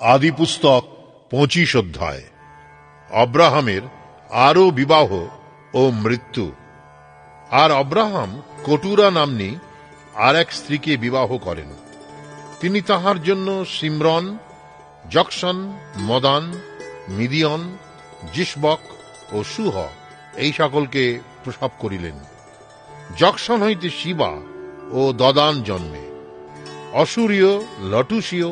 আদি পুস্তক 25 অধ্যায়। অব্রাহামের আরও বিবাহ ও মৃত্যু। আর অব্রাহাম কটুরা নাম্নী আর এক স্ত্রীকে বিবাহ করেন। তিনি তাহার জন্য সিমরন, যকশন, মদান, মিদিয়ন, জিসবক ও সুহ এই সকলকে প্রসব করিলেন। যকশন হইতে শিবা ও দদান জন্মে। অসুরীয়, লটুসীয়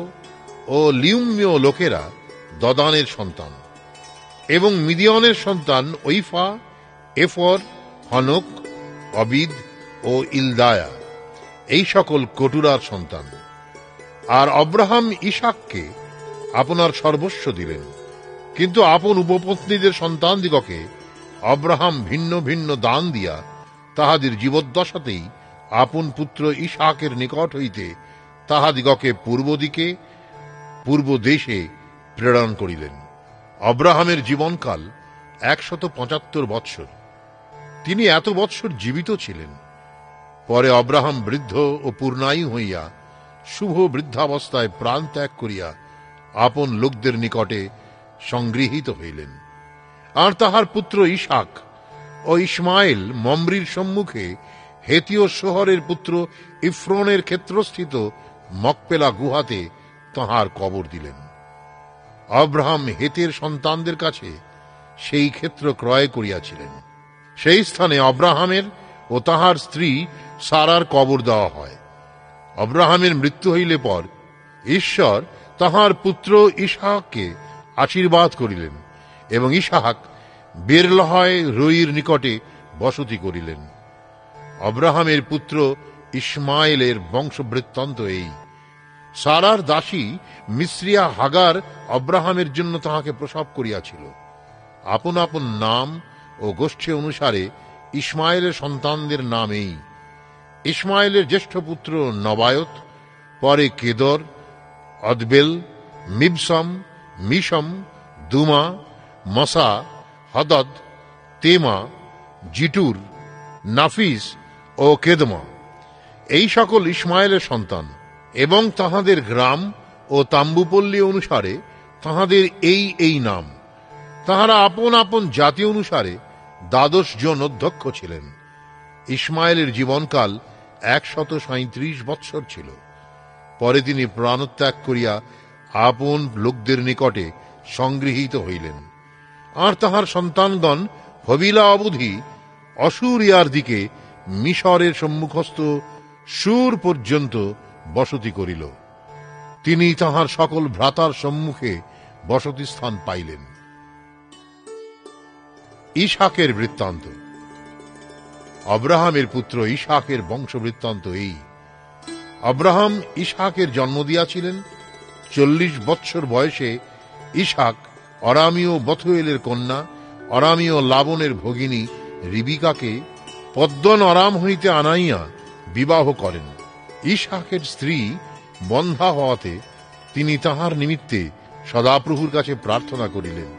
ও লিউম্মীয় লোকেরা দদানের সন্তান, এবং মিদিয়নের সন্তান ওইফা, এফর, হনক, অবিদ ও ইলদায়া এই সকল কটুরার সন্তান। আর অব্রাহাম ইসাককে আপনার সর্বস্ব দিলেন। কিন্তু আপন উপপত্নীদের সন্তানদিগকে অব্রাহাম ভিন্ন ভিন্ন দান দিয়া তাহাদের জীবদ্দশাতেই আপন পুত্র ইসাকের নিকট হইতে তাহাদিগকে পূর্ব দিকে, পূর্ব দেশে প্রেরণ করিলেন। অব্রাহামের জীবনকাল 175 বৎসর। তিনি এত বৎসর জীবিত ছিলেন। পরে অব্রাহাম বৃদ্ধ ও পূর্ণায়ু হইয়া শুভ বৃদ্ধাবস্থায় প্রাণ ত্যাগ করিয়া আপন লোকদের নিকটে সংগৃহীত হইলেন। আর তাহার পুত্র ইসাক ও ইসমাইল মমরির সম্মুখে হেতীয় শহরের পুত্র ইফ্রনের ক্ষেত্রস্থিত মকপেলা গুহাতে তাহার কবর দিলেন। অব্রাহাম হেতের সন্তানদের কাছে সেই ক্ষেত্র ক্রয় করিয়াছিলেন। সেই স্থানে অব্রাহামের ও তাহার স্ত্রী সারার কবর দেওয়া হয়। অব্রাহামের মৃত্যু হইলে পর ঈশ্বর তাহার পুত্র ইসাককে আশীর্বাদ করিলেন, এবং ইসাক বেরলহয় রইর নিকটে বসতি করিলেন। অব্রাহামের পুত্র ইসমাইলের বংশবৃত্তান্ত এই। সারার দাসী মিশ্রিয়া হাগার অব্রাহামের জন্য তাহাকে প্রসব করিয়াছিল। আপন আপন নাম ও গোষ্ঠী অনুসারে ইসমাইলের সন্তানদের নাম এই। ইসমাইলের জ্যেষ্ঠ পুত্র নবায়ত, পরে কেদর, অদবেল, মিবসম, মিশম, দুমা, মসা, হদদ, তেমা, জিটুর, নাফিস ও কেদমা এই সকল ইসমাইলের সন্তান, এবং তাহাদের গ্রাম ও তাম্বুপল্লী অনুসারে তাহাদের এই এই নাম। তাহারা আপন আপন জাতি অনুসারে 12 জন অধ্যক্ষ ছিলেন। ইসমাইলের জীবনকাল 137 বৎসর ছিল। পরে তিনি প্রাণত্যাগ করিয়া আপন লোকদের নিকটে সংগৃহীত হইলেন। আর তাহার সন্তানগণ হবিলা অবধি অসুরিয়ার দিকে মিশরের সম্মুখস্থ সুর পর্যন্ত বসতি করিল। তিনি তাহার সকল ভ্রাতার সম্মুখে বসতি স্থান পাইলেন। ইসাকের বৃত্তান্ত। অব্রাহামের পুত্র ইসাকের বংশবৃত্তান্ত এই। অব্রাহাম ইসাকের জন্ম দিয়াছিলেন। 40 বৎসর বয়সে ইসাক অরামীয় বথুয়েলের কন্যা, অরামীয় লাবনের ভগিনী রিবিকাকে পদ্দন অরাম হইতে আনাইয়া বিবাহ করেন। ইসাকের স্ত্রী বন্ধা হওয়াতে তিনি তাহার নিমিত্তে সদাপ্রভুর কাছে প্রার্থনা করিলেন।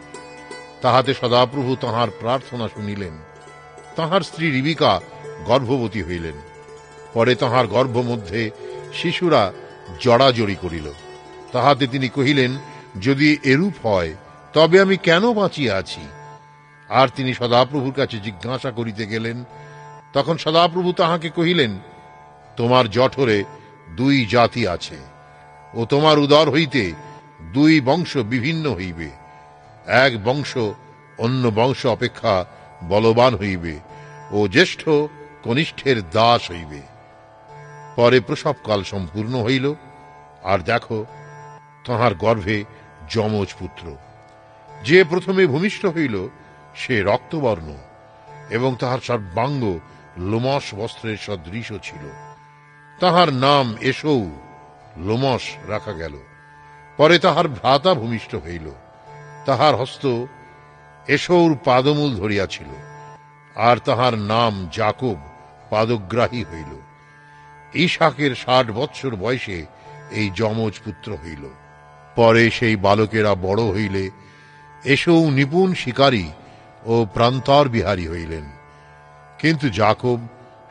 তাহাতে সদাপ্রভু তাহার প্রার্থনা শুনিলেন। তাহার স্ত্রী রিবিকা গর্ভবতী হইলেন। পরে তাহার গর্ভ মধ্যে শিশুরা জড়াজড়ি করিল। তাহাতে তিনি কহিলেন, যদি এরূপ হয় তবে আমি কেন বাঁচিয়া আছি? আর তিনি সদাপ্রভুর কাছে জিজ্ঞাসা করিতে গেলেন। তখন সদাপ্রভু তাহাকে কহিলেন, তোমার জঠরে 2 জাতি আছে, ও তোমার উদর হইতে 2 বংশ বিভিন্ন হইবে। এক বংশ অন্য বংশ অপেক্ষা বলবান হইবে, ও জ্যেষ্ঠ কনিষ্ঠের দাস হইবে। পরে প্রসবকাল সম্পূর্ণ হইল, আর দেখো, তাহার গর্ভে যমজ পুত্র। যে প্রথমে ভূমিষ্ঠ হইল সে রক্তবর্ণ, এবং তাহার সর্বাঙ্গ লোমশ বস্ত্রের সদৃশ ছিল। তাহার নাম এসৌ, লোমশ রাখা গেল। পরে তাহার ভ্রাতা ভূমিষ্ঠ হইল। তাহার হস্ত এসৌর পাদমূল ধরিয়াছিল, আর তাহার নাম যাকব পাদগ্রাহী হইল। ইসাকের 60 বৎসর বয়সে এই যমজ পুত্র হইল। পরে সেই বালকেরা বড় হইলে এসৌ নিপুণ শিকারী ও প্রান্তর বিহারী হইলেন। কিন্তু যাকব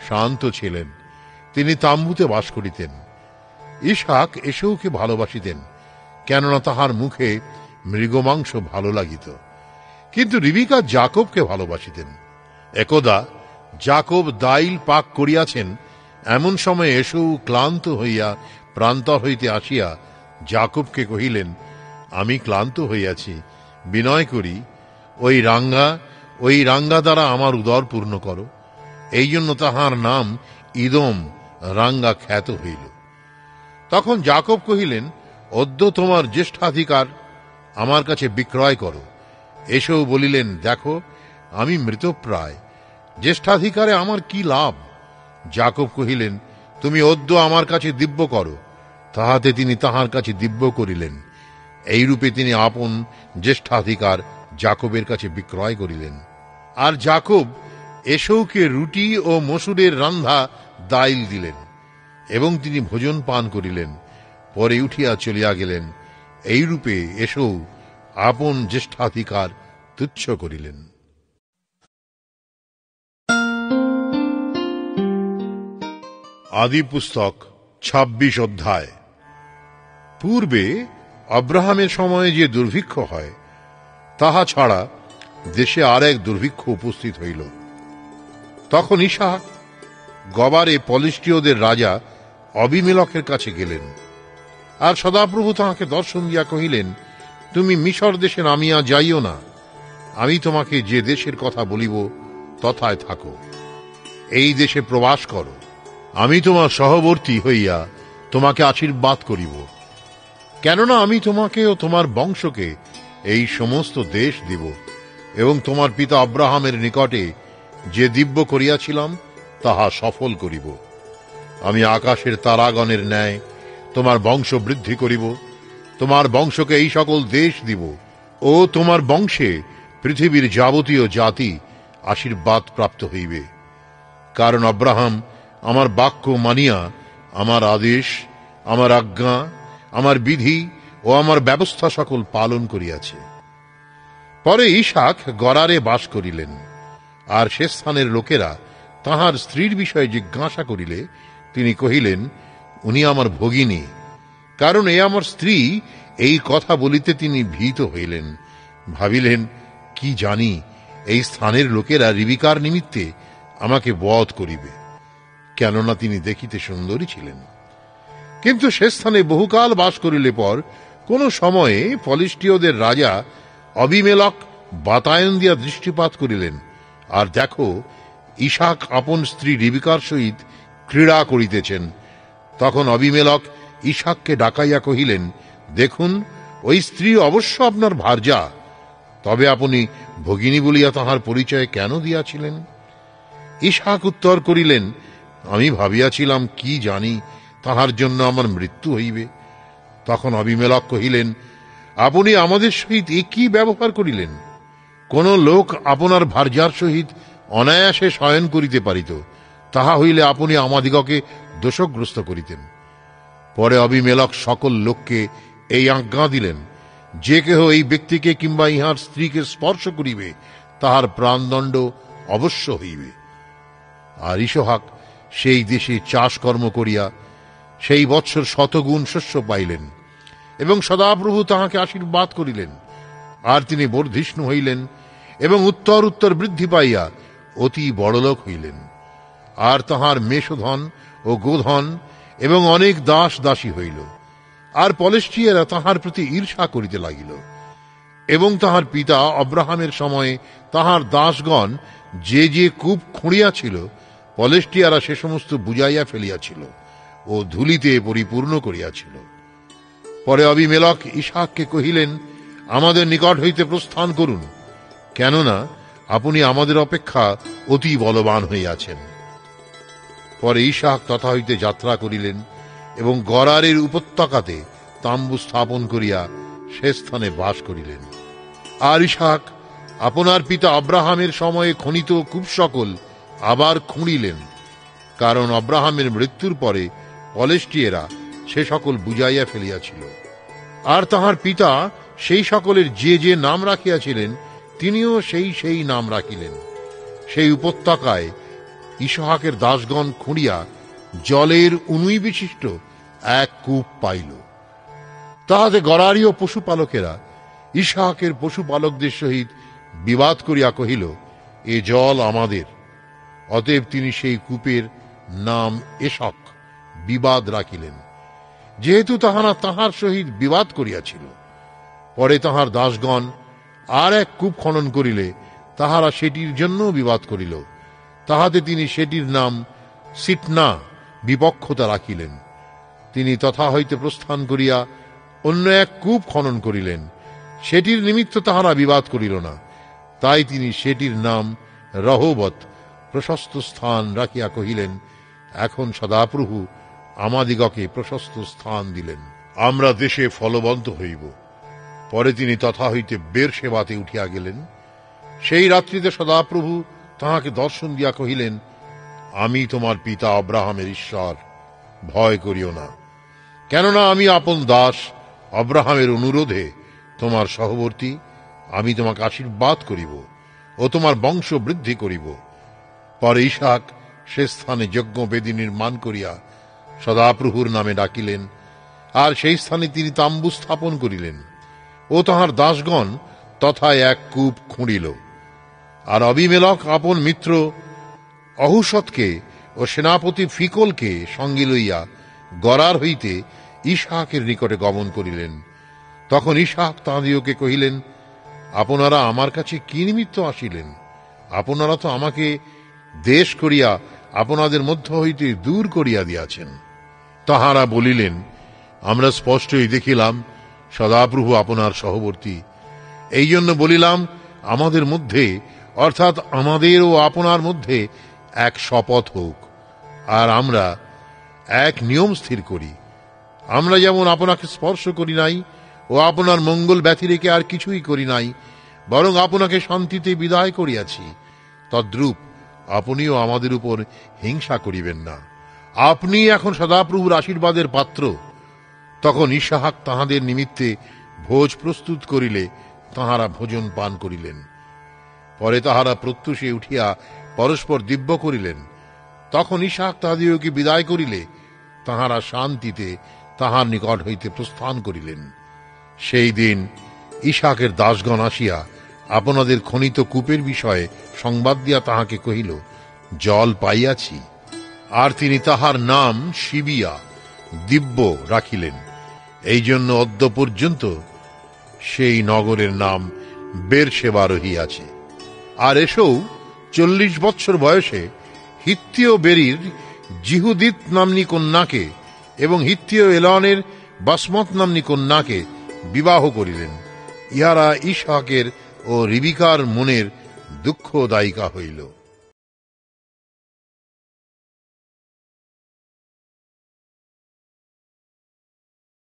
শান্ত ছিলেন, তিনি তাম্বুতে বাস করিতেন। ইসাক এসৌকে ভালোবাসিতেন, কেননা তাহার মুখে মৃগমাংস ভালো লাগিত। কিন্তু রিবিকা যাকবকে ভালোবাসিতেন। একদা যাকব দাইল পাক করিয়াছেন, এমন সময় এসৌ ক্লান্ত হইয়া প্রান্তর হইতে আসিয়া যাকবকে কহিলেন, আমি ক্লান্ত হইয়াছি, বিনয় করি ওই রাঙ্গা দ্বারা আমার উদর পূর্ণ করো। এই জন্য তাহার নাম ইদম, রাঙ্গা খ্যাত হইল। তখন যাকব কহিলেন, অদ্য তোমার জ্যেষ্ঠাধিকার আমার কাছে বিক্রয় করো। এসেও বলিলেন, দেখো আমি মৃতপ্রায়, জ্যেষ্ঠাধিকারে আমার কি লাভ? যাকব কহিলেন, তুমি অদ্য আমার কাছে দিব্য করো। তাহাতে তিনি তাহার কাছে দিব্য করিলেন। এইরূপে তিনি আপন জ্যেষ্ঠাধিকার যাকবের কাছে বিক্রয় করিলেন। আর যাকব এসৌকে রুটি ও মসুরের রান্ধা দাইল দিলেন, এবং তিনি ভোজন পান করিলেন। পরে উঠিয়া চলিয়া গেলেন। এইরূপে এসৌ আপন জ্যেষ্ঠাধিকার তুচ্ছ করিলেন। আদি পুস্তক ২৬ অধ্যায়। পূর্বে আব্রাহামের সময়ে যে দুর্ভিক্ষ হয়, তাহা ছাড়া দেশে আর এক দুর্ভিক্ষ উপস্থিত হইল। তখন ইসাক গবারে পলিষ্টীয়দের রাজা অবিমেলকের কাছে গেলেন। আর সদাপ্রভু তাহাকে দর্শন দিয়া কহিলেন, তুমি মিশর দেশে নামিয়া যাইও না, আমি তোমাকে যে দেশের কথা বলিব তথায় থাকো, এই দেশে প্রবাস করো। আমি তোমার সহবর্তী হইয়া তোমাকে আশীর্বাদ করিব, কেননা আমি তোমাকে ও তোমার বংশকে এই সমস্ত দেশ দিব, এবং তোমার পিতা আব্রাহামের নিকটে যে দিব্য করিয়াছিলাম তাহা সফল করিব। আমি আকাশের তারাগণের ন্যায় তোমার বংশ বৃদ্ধি করিব, তোমার বংশকে এই সকল দেশ দিব, ও তোমার বংশে পৃথিবীর যাবতীয় জাতি আশীর্বাদ প্রাপ্ত হইবে। কারণ আব্রাহাম আমার বাক্য মানিয়া আমার আদেশ, আমার আজ্ঞা, আমার বিধি ও আমার ব্যবস্থা সকল পালন করিয়াছে। পরে ইসাক গরারে বাস করিলেন। আর সে স্থানের লোকেরা তাহার স্ত্রীর বিষয়ে জিজ্ঞাসা করিলে তিনি কহিলেন, উনি আমার ভগিনী। কারণ এ আমার স্ত্রী, এই কথা বলিতে তিনি ভীত হইলেন। ভাবিলেন, কি জানি এই স্থানের লোকেরা রিবিকার নিমিত্তে আমাকে বধ করিবে, কেননা তিনি দেখিতে সুন্দরী ছিলেন। কিন্তু সে স্থানে বহুকাল বাস করিলে পর কোন সময়ে ফলিষ্টীয়দের রাজা অবিমেলক বাতায়ন দিয়া দৃষ্টিপাত করিলেন, আর দেখো, ইসাক আপন স্ত্রী রিবিকার সহিত ক্রীড়া করিতেছেন। তখন অবিমেলক ইসাককে ডাকাইয়া কহিলেন, দেখুন, ওই স্ত্রী অবশ্য আপনার ভার্যা, তবে আপনি ভগিনী বলিয়া তাহার পরিচয় কেন দিয়াছিলেন? ইসাক উত্তর করিলেন, আমি ভাবিয়াছিলাম, কি জানি তাহার জন্য আমার মৃত্যু হইবে। তখন অবিমেলক কহিলেন, আপনি আমাদের সহিত একই ব্যবহার করিলেন। কোন লোক আপনার ভার্যার সহিত অনায়াসে শয়ন করিতে পারিত, তাহা হইলে আপনি আমাদিগকে দোষগ্রস্ত করিতেন। পরে অবিমেলক সকল লোককে এই আজ্ঞা দিলেন, যে কেহ এই ব্যক্তিকে কিংবা ইহার স্ত্রীকে স্পর্শ করিবে তাহার প্রাণদণ্ড অবশ্য হইবে। আর ইসহাক সেই দেশে চাষকর্ম করিয়া সেই বৎসর শতগুণ শস্য পাইলেন, এবং সদাপ্রভু তাহাকে আশীর্বাদ করিলেন। আর তিনি বর্ধিষ্ণু হইলেন, এবং উত্তর উত্তর বৃদ্ধি পাইয়া অতি বড়লোক হইলেন। আর তাহার মেষধন ও গোধন এবং অনেক দাস দাসী হইল। আর পলিষ্টীয়রা তাহার প্রতি ঈর্ষা করিতে লাগিল। এবং তাহার পিতা আব্রাহামের সময়ে তাহার দাসগণ যে যে কূপ খুঁড়িয়াছিল, পলিষ্টীয়রা সে সমস্ত বুঝাইয়া ফেলিয়াছিল ও ধুলিতে পরিপূর্ণ করিয়াছিল। পরে অবিমেলক ইসাককে কহিলেন, আমাদের নিকট হইতে প্রস্থান করুন, কেননা আপনি আমাদের অপেক্ষা অতি বলবান হইয়াছেন। পরে ইসাক তথা হইতে যাত্রা করিলেন, এবং গরারের উপত্যকাতে তাম্বু স্থাপন করিয়া সে স্থানে বাস করিলেন। আর ইসাক আপনার পিতা আব্রাহামের সময়ে খনিত কূপ সকল আবার খুঁড়িলেন, কারণ আব্রাহামের মৃত্যুর পরে পলিষ্টীয়রা সে সকল বুঝাইয়া ফেলিয়াছিল। আর তাহার পিতা সেই সকলের যে যে নাম রাখিয়াছিলেন, তিনিও সেই নাম রাখিলেন। সেই উপত্যকায় ইসহাকের দাসগণ খুঁড়িয়া জলের উনুই বিশিষ্ট এক কূপ পাইল। তাহাতে গরারীয় পশুপালকেরা ইসহাকের পশুপালকদের সহিত বিবাদ করিয়া কহিল, এ জল আমাদের। অতএব তিনি সেই কূপের নাম এশক বিবাদ রাখিলেন, যেহেতু তাহারা তাহার সহিত বিবাদ করিয়াছিল। পরে তাহার দাসগণ আর এক কূপ খনন করিলে তাহারা সেটির জন্য বিবাদ করিল, তাহাতে তিনি সেটির নাম সিটনা বিপক্ষতা রাখিলেন। তিনি তথা হইতে প্রস্থান করিয়া অন্য এক কূপ খনন করিলেন, সেটির নিমিত্ত তাহারা বিবাদ করিল না, তাই তিনি সেটির নাম রহবত প্রশস্ত স্থান রাখিয়া কহিলেন, এখন সদাপ্রভু আমাদিগকে প্রশস্ত স্থান দিলেন, আমরা দেশে ফলবন্ত হইব। পরে তিনি তথা হইতে বেরশেবাতে উঠিয়া গেলেন। সেই রাত্রিতে সদাপ্রভু তাহাকে দর্শন দিয়া কহিলেন, আমি তোমার পিতা আব্রাহামের ঈশ্বর, ভয় করিও না, কেননা আমি আপন দাস আব্রাহামের অনুরোধে তোমার সহবর্তী, আমি তোমাকে আশীর্বাদ করিব ও তোমার বংশ বৃদ্ধি করিব। পরে ইসহাক সে স্থানে যজ্ঞ বেদী নির্মাণ করিয়া সদাপ্রভুর নামে ডাকিলেন, আর সেই স্থানে তিনি তাম্বু স্থাপন করিলেন ও তাহার দাসগণ তথায় এক কূপ খুঁড়িল। আর অবিমেলক আপন মিত্র অহুশতকে ও সেনাপতি ফিকলকে সঙ্গে লইয়া গরার হইতে ইসহাকের নিকটে গমন করিলেন। তখন ইসহাক তাঁদিওকে কহিলেন, আপনারা আমার কাছে কি নিমিত্ত আসিলেন? আপনারা তো আমাকে দেশ করিয়া আপনাদের মধ্য হইতে দূর করিয়া দিয়াছেন। তাহারা বলিলেন, আমরা স্পষ্টই দেখিলাম সদাপ্রভু আপনার সহবর্তী, এই জন্য বলিলাম আমাদের মধ্যে অর্থাৎ আমাদের ও আপনার মধ্যে এক শপথ হোক, আর আমরা এক নিয়ম স্থির করি। আমরা যেমন আপনাকে স্পর্শ করি নাই ও আপনার মঙ্গল ব্যথি রেখে আর কিছুই করি নাই, বরং আপনাকে শান্তিতে বিদায় করিয়াছি, তদ্রূপ আপনিও আমাদের উপর হিংসা করিবেন না। আপনি এখন সদাপ্রভুর আশীর্বাদের পাত্র। তখন ইসহাক তাহাদের নিমিত্তে ভোজ প্রস্তুত করিলে তাহারা ভোজন পান করিলেন। পরে তাহারা প্রত্যুষে উঠিয়া পরস্পর দিব্য করিলেন। তখন ইসহাক তাহাদিওকে বিদায় করিলে তাহারা শান্তিতে তাহার নিকট হইতে প্রস্থান করিলেন। সেই দিন ইসহাকের দাসগণ আসিয়া আপনাদের খনিত কূপের বিষয়ে সংবাদ দিয়া তাহাকে কহিল, জল পাইয়াছি। আর তিনি তাহার নাম শিবিয়া দিব্য রাখিলেন। এই জন্য অদ্য পর্যন্ত সেই নগরের নাম বেরশেবা রহিয়াছে। আর এসেও 40 বৎসর বয়সে হিত্তীয় বেরির জিহুদিত নাম্নী কন্যাকে এবং হিত্তীয় এলনের বাসমত নাম্নী কন্যাকে বিবাহ করিলেন। ইহারা ইসহাকের ও রিবিকার মনের দুঃখদায়িকা হইল।